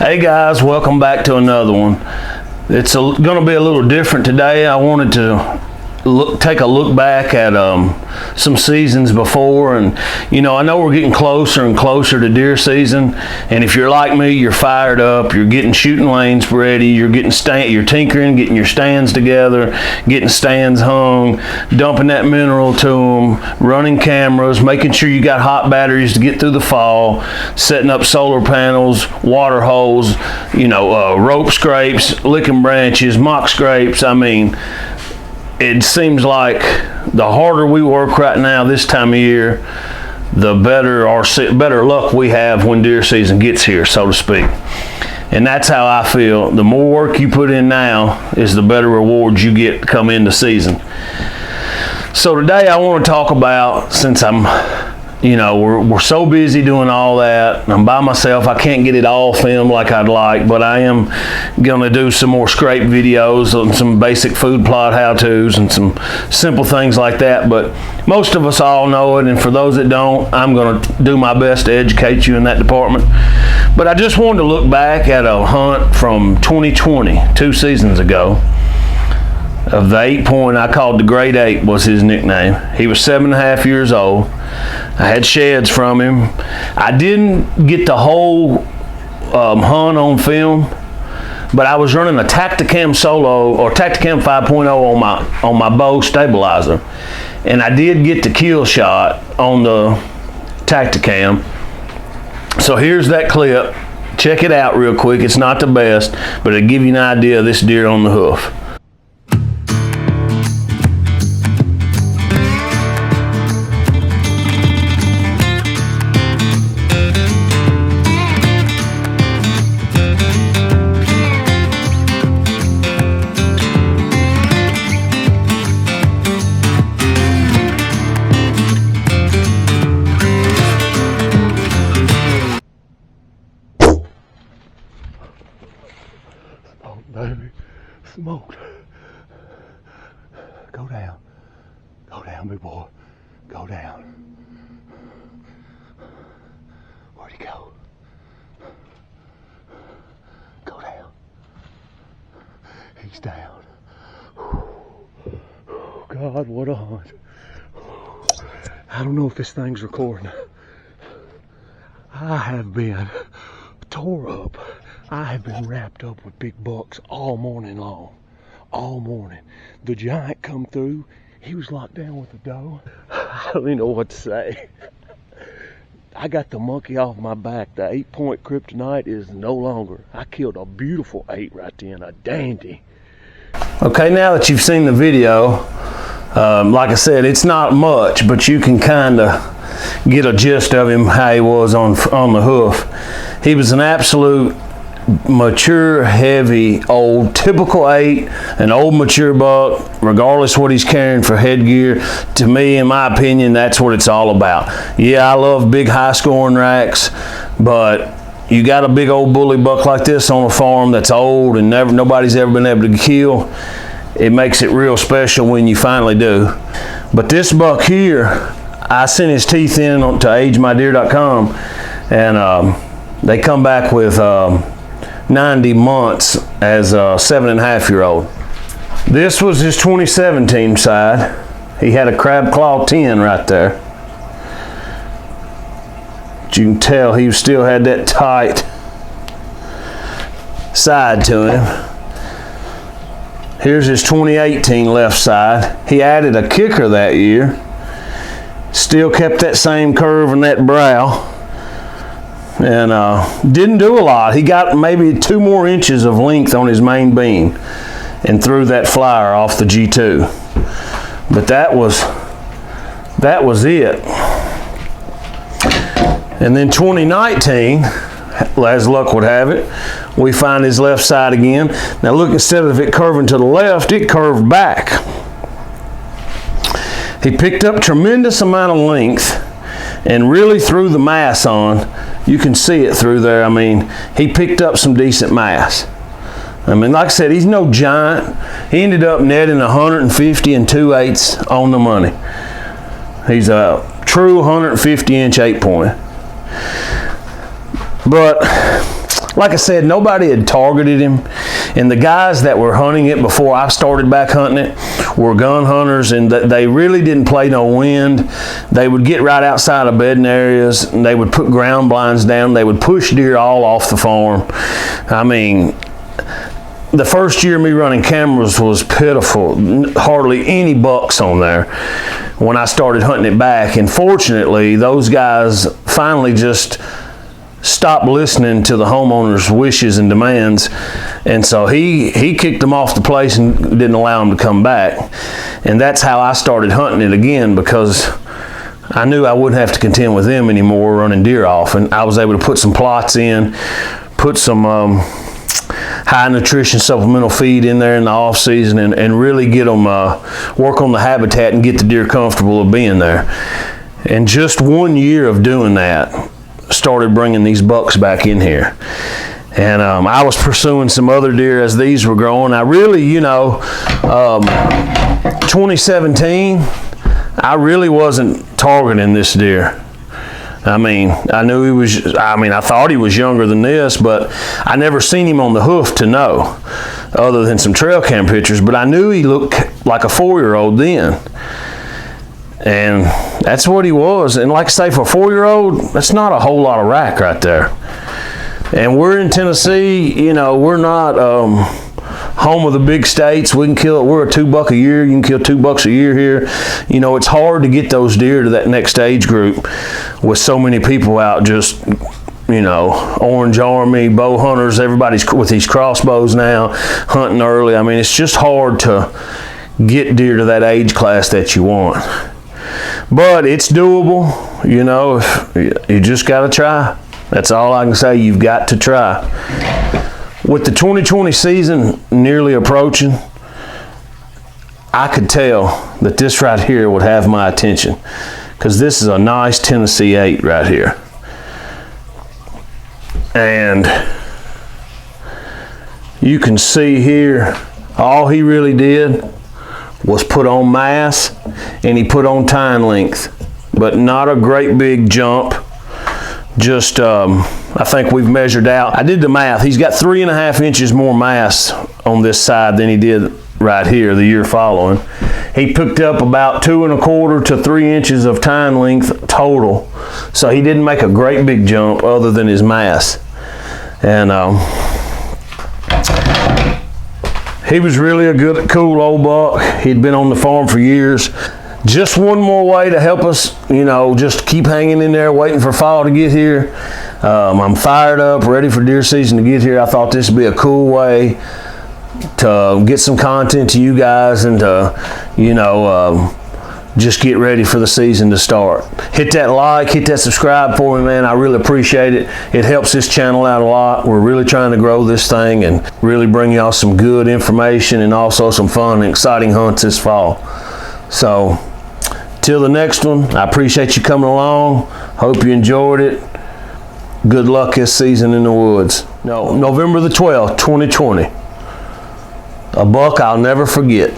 Hey guys, welcome back to another one. It's going to be a little different today. I wanted to take a look back at some seasons before, and I know we're getting closer and closer to deer season, and if you're like me, you're fired up, you're getting shooting lanes ready, you're tinkering, getting your stands together, getting stands hung, dumping that mineral to them, running cameras, making sure you got hot batteries to get through the fall, setting up solar panels, water holes, rope scrapes, licking branches, mock scrapes. I mean, it seems like the harder we work right now this time of year, the better luck we have when deer season gets here, so to speak. And that's how I feel. The more work you put in now is the better rewards you get to come into season. So today I want to talk about, since we're so busy doing all that, I'm by myself, I can't get it all filmed like I'd like, but I am going to do some more scrape videos on some basic food plot how-tos and some simple things like that. But most of us all know it, and for those that don't, I'm going to do my best to educate you in that department. But I just wanted to look back at a hunt from 2020, 2 seasons ago, of the 8-point. I called the Great 8 was his nickname. He was 7.5 years old. I had sheds from him. I didn't get the whole hunt on film, but I was running a Tacticam Solo or Tacticam 5.0 on my bow stabilizer, and I did get the kill shot on the Tacticam. So here's that clip. Check it out real quick. It's not the best, but it'll give you an idea of this deer on the hoof. Baby, smoked. Go down, big boy, go down. Where'd he go? Go down. He's down. God, what a hunt. I don't know if this thing's recording. I have been tore up. I have been wrapped up with big bucks all morning long. All morning. The giant come through. He was locked down with the doe. I don't even know what to say. I got the monkey off my back. The 8-point kryptonite is no longer. I killed a beautiful 8 right then, a dandy. Okay, now that you've seen the video, like I said, it's not much, but you can kind of get a gist of him, how he was on the hoof. He was an absolute mature, heavy, old, typical 8, an old mature buck, regardless what he's carrying for headgear. To me, in my opinion, that's what it's all about. Yeah, I love big high scoring racks, but you got a big old bully buck like this on a farm that's old and nobody's ever been able to kill. It makes it real special when you finally do. But this buck here, I sent his teeth in to agemydeer.com, and they come back with 90 months as a 7.5-year-old. This was his 2017 side. He had a crab claw 10 right there. But you can tell he still had that tight side to him. Here's his 2018 left side. He added a kicker that year. Still kept that same curve in that brow. And didn't do a lot. He got maybe 2 more inches of length on his main beam and threw that flyer off the G2. But that was it. And then 2019, as luck would have it, we find his left side again. Now look, instead of it curving to the left, it curved back. He picked up tremendous amount of length and really threw the mass on. You can see it through there. I mean, he picked up some decent mass. I mean, like I said, he's no giant. He ended up netting 150 2/8 on the money. He's a true 150-inch 8-point. But like I said, nobody had targeted him. And the guys that were hunting it before I started back hunting it were gun hunters, and they really didn't play no wind. They would get right outside of bedding areas, and they would put ground blinds down. They would push deer all off the farm. I mean, the first year me running cameras was pitiful. Hardly any bucks on there when I started hunting it back. And fortunately, those guys finally just stopped listening to the homeowner's wishes and demands. And so he kicked them off the place and didn't allow them to come back. And that's how I started hunting it again, because I knew I wouldn't have to contend with them anymore running deer off. And I was able to put some plots in, put some high nutrition supplemental feed in there in the off season, and really get them work on the habitat and get the deer comfortable of being there. And just 1 year of doing that started bringing these bucks back in here. And I was pursuing some other deer as these were growing. I really, 2017, I really wasn't targeting this deer. I mean, I knew he was, I thought he was younger than this, but I never seen him on the hoof to know, other than some trail cam pictures. But I knew he looked like a 4-year-old then. And that's what he was. And like I say, for a 4-year-old, that's not a whole lot of rack right there. And we're in Tennessee, we're not home of the big states. We can kill, we're a 2 buck a year. You can kill 2 bucks a year here. It's hard to get those deer to that next age group with so many people out just, Orange Army, bow hunters, everybody's with these crossbows now, hunting early. I mean, it's just hard to get deer to that age class that you want. But it's doable, you just got to try. That's all I can say. You've got to try. With the 2020 season nearly approaching, I could tell that this right here would have my attention, because this is a nice Tennessee 8 right here. And you can see here, all he really did was put on mass, and he put on tine length, but not a great big jump. Just, I think we've measured out, I did the math, he's got 3.5 inches more mass on this side than he did right here the year following. He picked up about 2.25 to 3 inches of tine length total. So he didn't make a great big jump other than his mass. And he was really a good, cool old buck. He'd been on the farm for years. Just one more way to help us, just keep hanging in there, waiting for fall to get here. I'm fired up, ready for deer season to get here. I thought this would be a cool way to get some content to you guys and to, just get ready for the season to start. Hit that like, hit that subscribe for me, man. I really appreciate it. It helps this channel out a lot. We're really trying to grow this thing and really bring y'all some good information and also some fun and exciting hunts this fall. So, till the next one, I appreciate you coming along. Hope you enjoyed it. Good luck this season in the woods. November the 12th, 2020. A buck I'll never forget.